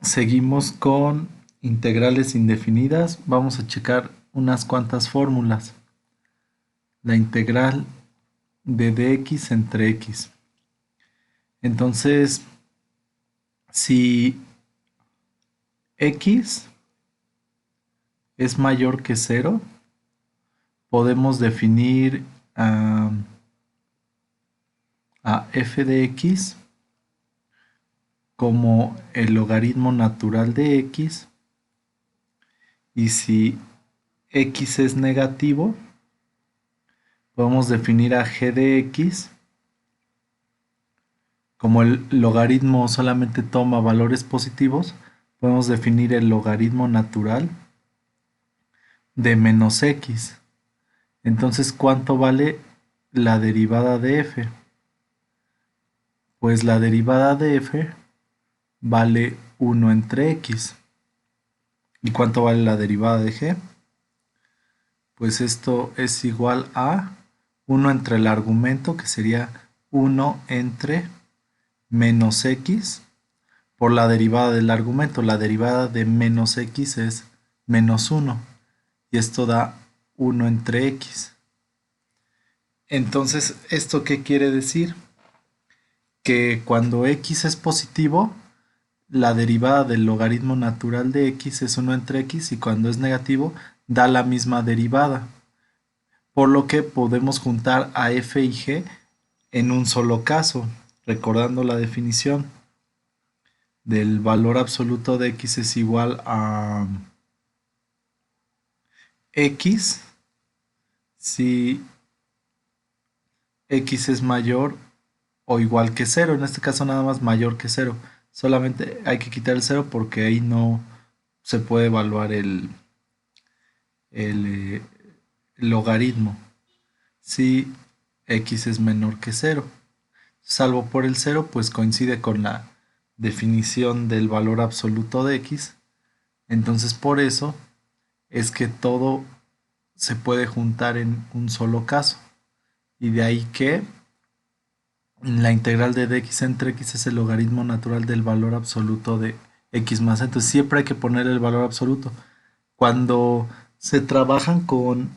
Seguimos con integrales indefinidas. Vamos a checar unas cuantas fórmulas. La integral de dx entre x. Entonces, si x es mayor que cero, podemos definir a f de x como el logaritmo natural de x, y si x es negativo, podemos definir a g de x como el logaritmo solamente toma valores positivos, podemos definir el logaritmo natural de menos x. Entonces, ¿cuánto vale la derivada de f? Pues la derivada de f vale 1 entre x. ¿Y cuánto vale la derivada de g? Pues esto es igual a 1 entre el argumento, que sería 1 entre menos x, por la derivada del argumento. La derivada de menos x es menos 1, y esto da 1 entre x. Entonces, ¿esto qué quiere decir? Que cuando x es positivo, la derivada del logaritmo natural de x es 1 entre x, y cuando es negativo da la misma derivada, por lo que podemos juntar a f y g en un solo caso, recordando la definición del valor absoluto de x es igual a x si x es mayor o igual que cero. En este caso nada más mayor que cero. Solamente hay que quitar el cero porque ahí no se puede evaluar el logaritmo si x es menor que cero. Salvo por el cero, pues coincide con la definición del valor absoluto de x. Entonces por eso es que todo se puede juntar en un solo caso. Y de ahí que la integral de dx entre x es el logaritmo natural del valor absoluto de x más. Entonces siempre hay que poner el valor absoluto. Cuando se trabajan con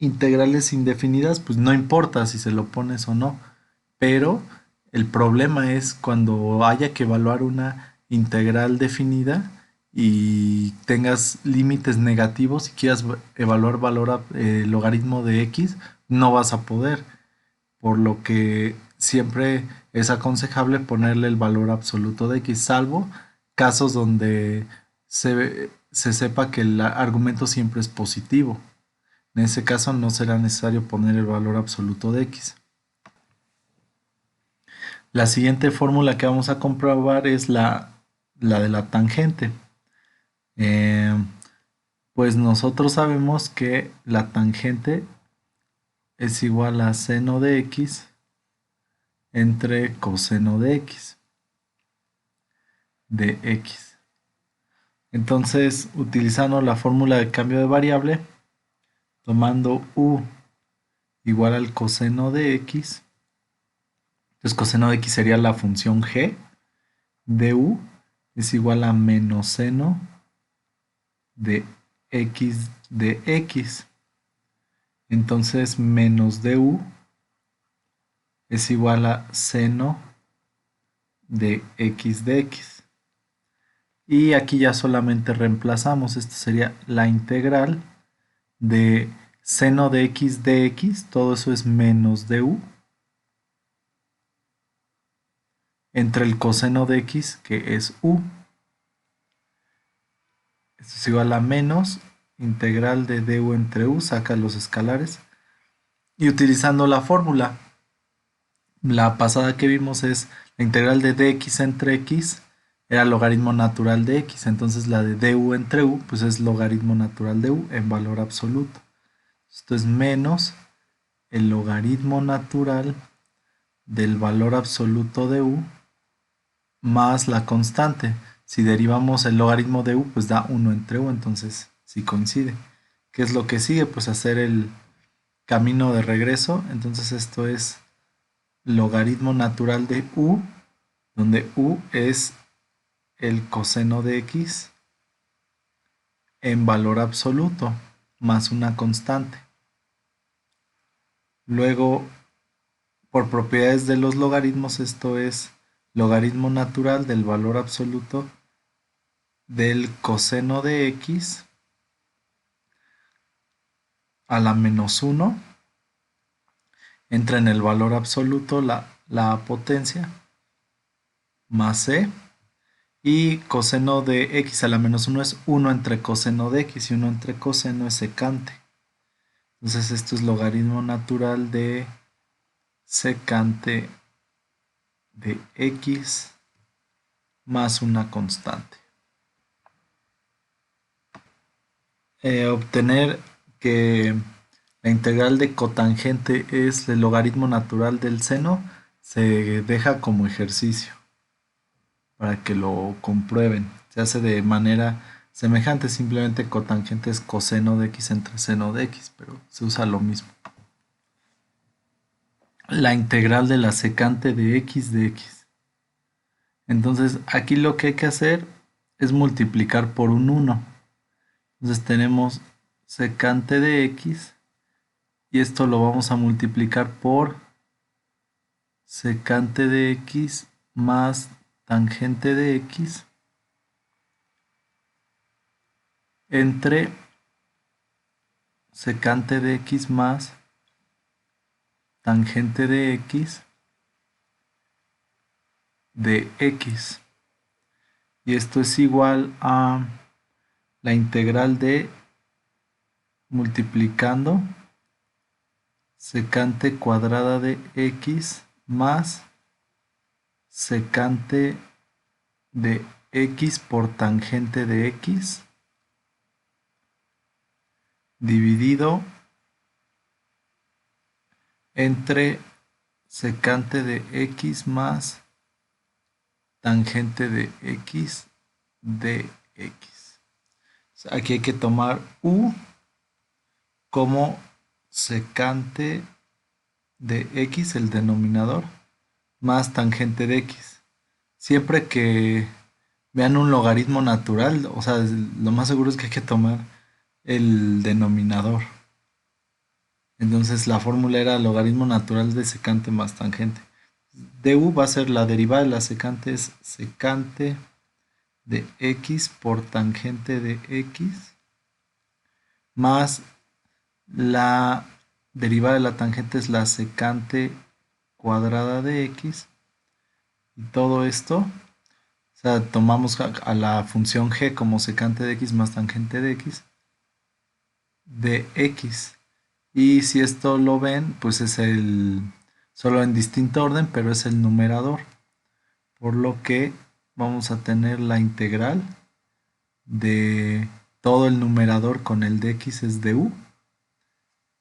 integrales indefinidas, pues no importa si se lo pones o no. Pero el problema es cuando haya que evaluar una integral definida y tengas límites negativos y quieras evaluar logaritmo de x, no vas a poder, por lo que siempre es aconsejable ponerle el valor absoluto de x, salvo casos donde se sepa que el argumento siempre es positivo. En ese caso no será necesario poner el valor absoluto de x. La siguiente fórmula que vamos a comprobar es la de la tangente. Eh, pues nosotros sabemos que la tangente es igual a seno de x entre coseno de x. Entonces, utilizando la fórmula de cambio de variable, tomando u igual al coseno de x, entonces coseno de x sería la función g de u, es igual a menos seno de x. Entonces menos du es igual a seno de x. Y aquí ya solamente reemplazamos. Esto sería la integral de seno de x, todo eso es menos du, entre el coseno de x, que es u. Esto es igual a menos integral de du entre u, saca los escalares. Y utilizando la fórmula, la pasada que vimos es la integral de dx entre x, era logaritmo natural de x, entonces la de du entre u, pues es logaritmo natural de u en valor absoluto. Esto es menos el logaritmo natural del valor absoluto de u más la constante. Si derivamos el logaritmo de u, pues da 1 entre u, entonces sí coincide. ¿Qué es lo que sigue? Pues hacer el camino de regreso. Entonces esto es logaritmo natural de u, donde u es el coseno de x en valor absoluto más una constante. Luego, por propiedades de los logaritmos, esto es logaritmo natural del valor absoluto del coseno de x a la menos 1. Entra en el valor absoluto la potencia más c. Y coseno de x a la menos 1 es 1 entre coseno de x y 1 entre coseno es secante. Entonces esto es logaritmo natural de secante de x más una constante. Obtener que la integral de cotangente es el logaritmo natural del seno se deja como ejercicio para que lo comprueben. Se hace de manera semejante, simplemente cotangente es coseno de x entre seno de x, pero se usa lo mismo. La integral de la secante de x de x. Entonces aquí lo que hay que hacer es multiplicar por un 1. Entonces tenemos secante de x y esto lo vamos a multiplicar por secante de x más tangente de x entre secante de x más tangente de x de x. Y esto es igual a la integral de multiplicando secante cuadrada de x más secante de x por tangente de x dividido entre secante de x más tangente de x de x. Aquí hay que tomar u como secante de x, el denominador, más tangente de x. Siempre que vean un logaritmo natural, o sea, lo más seguro es que hay que tomar el denominador. Entonces la fórmula era logaritmo natural de secante más tangente. Du va a ser la derivada de la secante, es secante de x por tangente de x más la derivada de la tangente es la secante cuadrada de x. Y todo esto, o sea, tomamos a la función g como secante de x más tangente de x. Y si esto lo ven, pues es solo en distinto orden, pero es el numerador. Por lo que vamos a tener la integral de todo el numerador con el de x es de u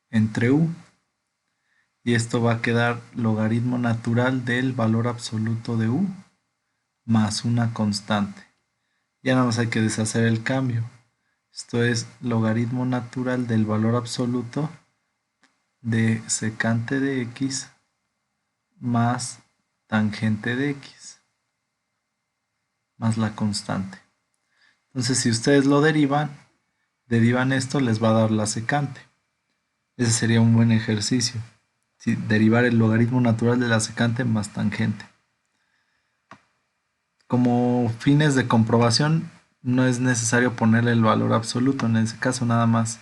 entre u. Y esto va a quedar logaritmo natural del valor absoluto de u más una constante. Ya nada más hay que deshacer el cambio. Esto es logaritmo natural del valor absoluto de secante de x más tangente de x más la constante. Entonces si ustedes lo derivan esto, les va a dar la secante. Ese sería un buen ejercicio. Derivar el logaritmo natural de la secante más tangente. Como fines de comprobación, no es necesario ponerle el valor absoluto. En ese caso, nada más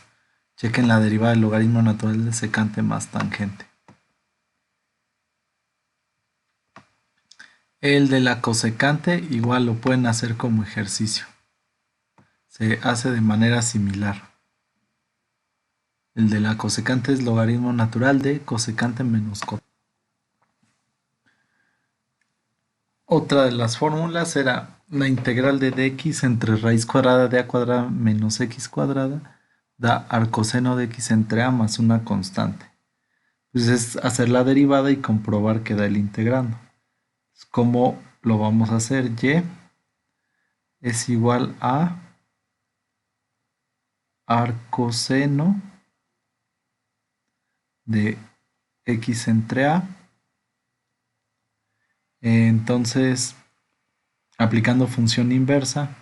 chequen la derivada del logaritmo natural de secante más tangente. El de la cosecante igual lo pueden hacer como ejercicio. Se hace de manera similar. El de la cosecante es logaritmo natural de cosecante menos cosecante. Otra de las fórmulas era la integral de dx entre raíz cuadrada de a cuadrada menos x cuadrada da arcoseno de x entre a más una constante. Pues es hacer la derivada y comprobar que da el integrando. ¿Cómo lo vamos a hacer? Y es igual a arcoseno de x entre a. Entonces Aplicando función inversa,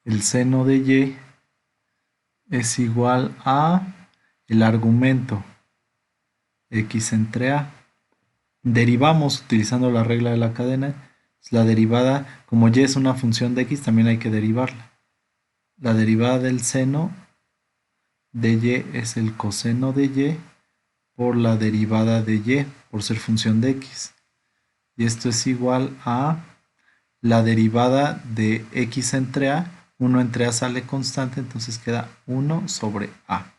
el seno de y es igual a el argumento x entre a. Derivamos utilizando la regla de la cadena. La derivada, como y es una función de x, también hay que derivarla. La derivada del seno de y es el coseno de y por la derivada de y, por ser función de x. Y esto es igual a la derivada de x entre a. 1 entre a sale constante, entonces queda 1 sobre a.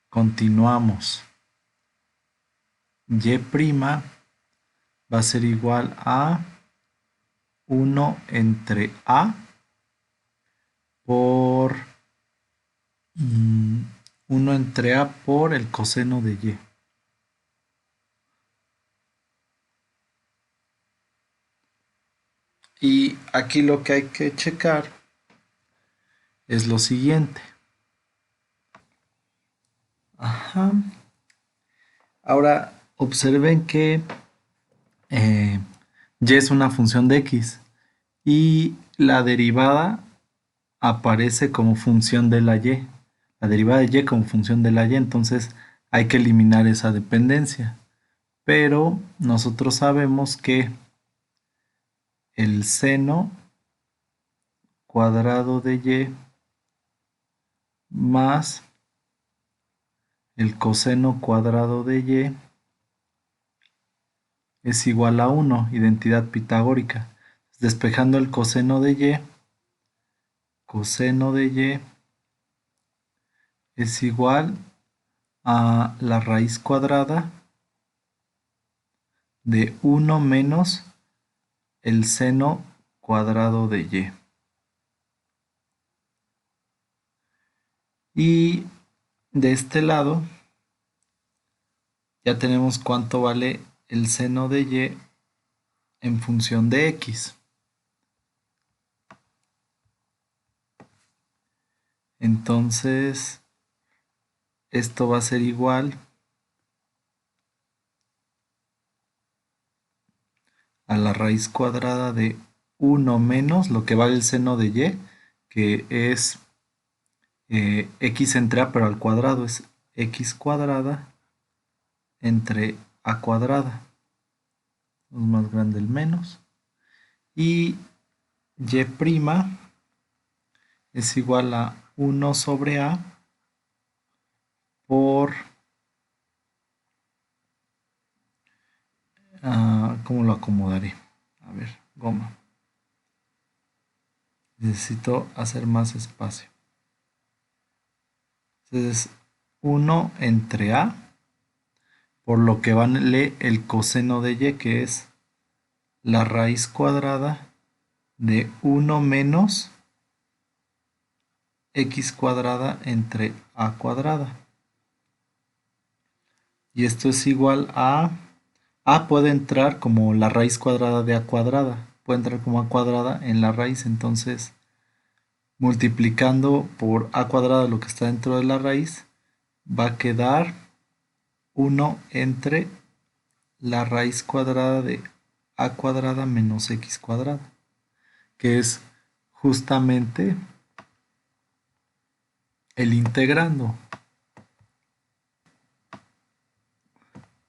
Continuamos. Y' va a ser igual a 1 entre a por 1 entre a por el coseno de y. Y aquí lo que hay que checar es lo siguiente. Ajá. Ahora observen que y es una función de x y la derivada aparece como función de la y. La derivada de y como función de la y, entonces hay que eliminar esa dependencia. Pero nosotros sabemos que el seno cuadrado de y más el coseno cuadrado de y es igual a 1, identidad pitagórica. Despejando el coseno de y es igual a la raíz cuadrada de 1 menos el seno cuadrado de y. Y de este lado ya tenemos cuánto vale el seno de y en función de x. Entonces, esto va a ser igual a la raíz cuadrada de 1 menos lo que vale el seno de y, que es x entre a, pero al cuadrado es x cuadrada entre a cuadrada. Es más grande el menos. Y y' es igual a 1 sobre a por, ¿cómo lo acomodaré? A ver, goma. Necesito hacer más espacio. Entonces, 1 entre a por lo que vale el coseno de y, que es la raíz cuadrada de 1 menos x cuadrada entre a cuadrada. Y esto es igual a puede entrar como la raíz cuadrada de a cuadrada. Puede entrar como a cuadrada en la raíz, entonces multiplicando por a cuadrada lo que está dentro de la raíz, va a quedar 1 entre la raíz cuadrada de a cuadrada menos x cuadrada, que es justamente el integrando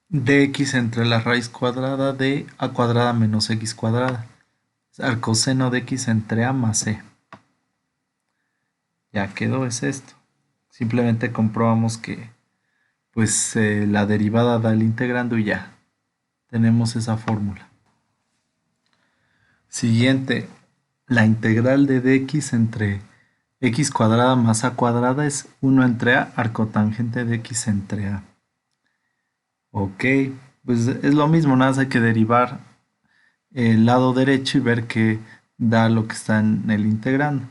de x entre la raíz cuadrada de a cuadrada menos x cuadrada, al coseno de x entre a más c. Ya quedó, es esto. Simplemente comprobamos que pues la derivada da el integrando y ya tenemos esa fórmula. Siguiente, la integral de dx entre x cuadrada más a cuadrada es 1 entre a arcotangente de x entre a. Ok, pues es lo mismo, nada más hay que derivar el lado derecho y ver que da lo que está en el integrando.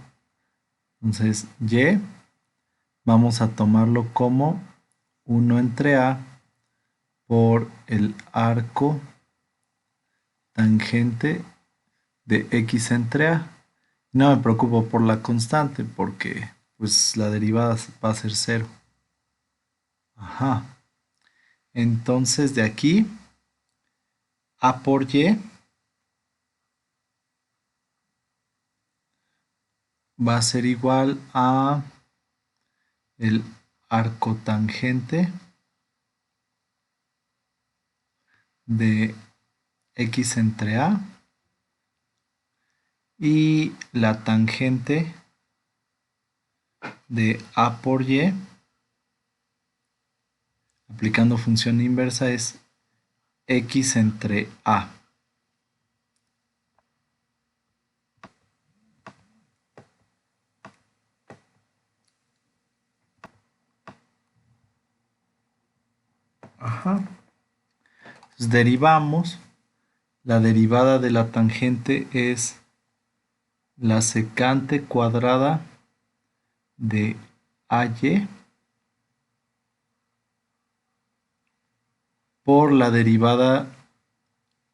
Entonces, y vamos a tomarlo como 1 entre a por el arco tangente de x entre a. No me preocupo por la constante porque pues la derivada va a ser 0. Ajá. Entonces de aquí A por Y va a ser igual a el arcotangente de X entre A y la tangente de A por Y, aplicando función inversa, es X entre A. Ajá. Entonces derivamos. La derivada de la tangente es la secante cuadrada de AY por la derivada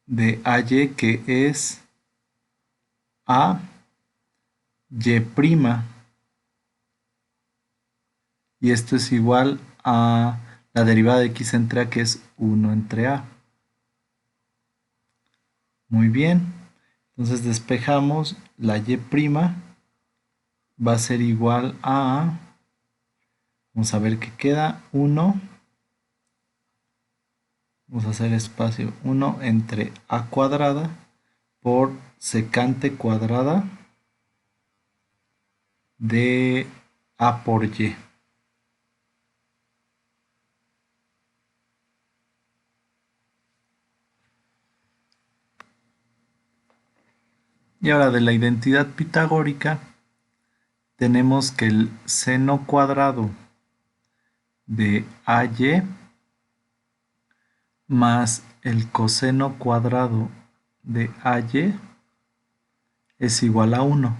de AY, que es A Y', y esto es igual a la derivada de X entre A, que es 1 entre A. Muy bien, entonces despejamos. La Y' va a ser igual a, vamos a ver qué queda, 1, vamos a hacer espacio, 1 entre A cuadrada por secante cuadrada de A por Y. Y ahora de la identidad pitagórica tenemos que el seno cuadrado de AY más el coseno cuadrado de AY es igual a 1.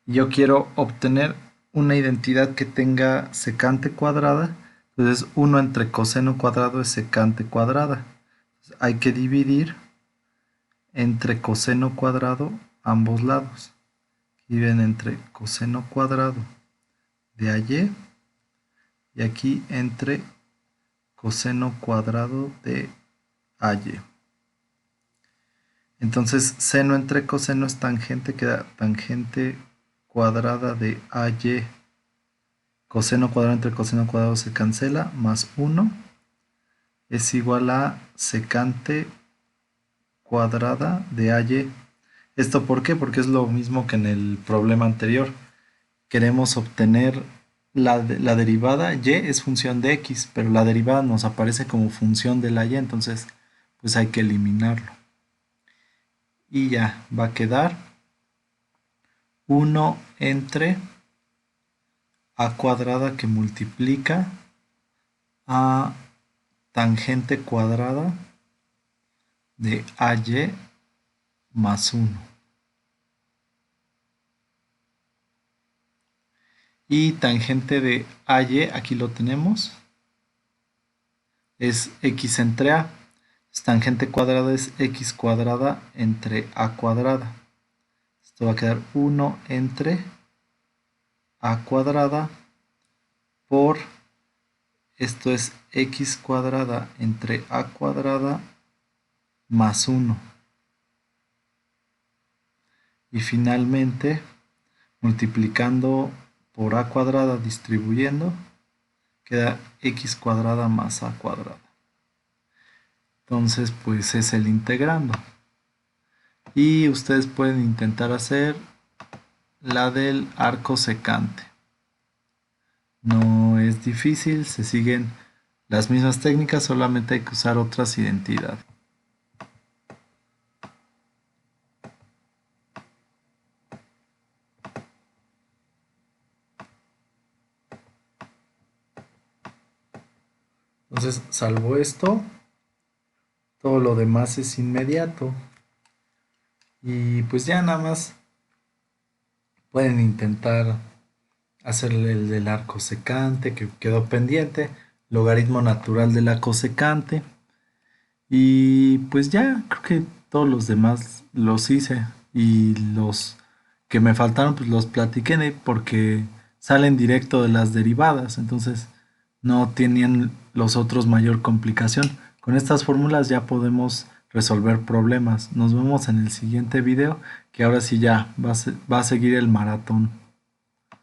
Yo quiero obtener una identidad que tenga secante cuadrada, entonces 1 entre coseno cuadrado es secante cuadrada. Entonces hay que dividir entre coseno cuadrado ambos lados. Aquí ven entre coseno cuadrado de AY y aquí entre coseno cuadrado de AY. Entonces seno entre coseno es tangente, queda tangente cuadrada de AY. Coseno cuadrado entre coseno cuadrado se cancela, más 1 es igual a secante cuadrada de AY. ¿Esto por qué? Porque es lo mismo que en el problema anterior. Queremos obtener la derivada. Y es función de X, pero la derivada nos aparece como función de la Y, entonces pues hay que eliminarlo. Y ya va a quedar 1 entre A cuadrada que multiplica a tangente cuadrada de AY más 1. Y tangente de AY, aquí lo tenemos, es X entre A. Tangente cuadrada es X cuadrada entre A cuadrada. Esto va a quedar 1 entre A cuadrada por, esto es X cuadrada entre A cuadrada más 1. Y finalmente, multiplicando por A cuadrada, distribuyendo, queda X cuadrada más A cuadrada. Entonces, pues es el integrando. Y ustedes pueden intentar hacer la del arco secante. No es difícil, se siguen las mismas técnicas, solamente hay que usar otras identidades. Entonces, salvo esto, todo lo demás es inmediato. Y pues ya nada más pueden intentar hacerle el del arco secante que quedó pendiente, logaritmo natural de la cosecante. Y pues ya creo que todos los demás los hice, y los que me faltaron pues los platiqué porque salen directo de las derivadas, entonces no tenían los otros mayor complicación. Con estas fórmulas ya podemos resolver problemas. Nos vemos en el siguiente video, que ahora sí ya va a seguir el maratón.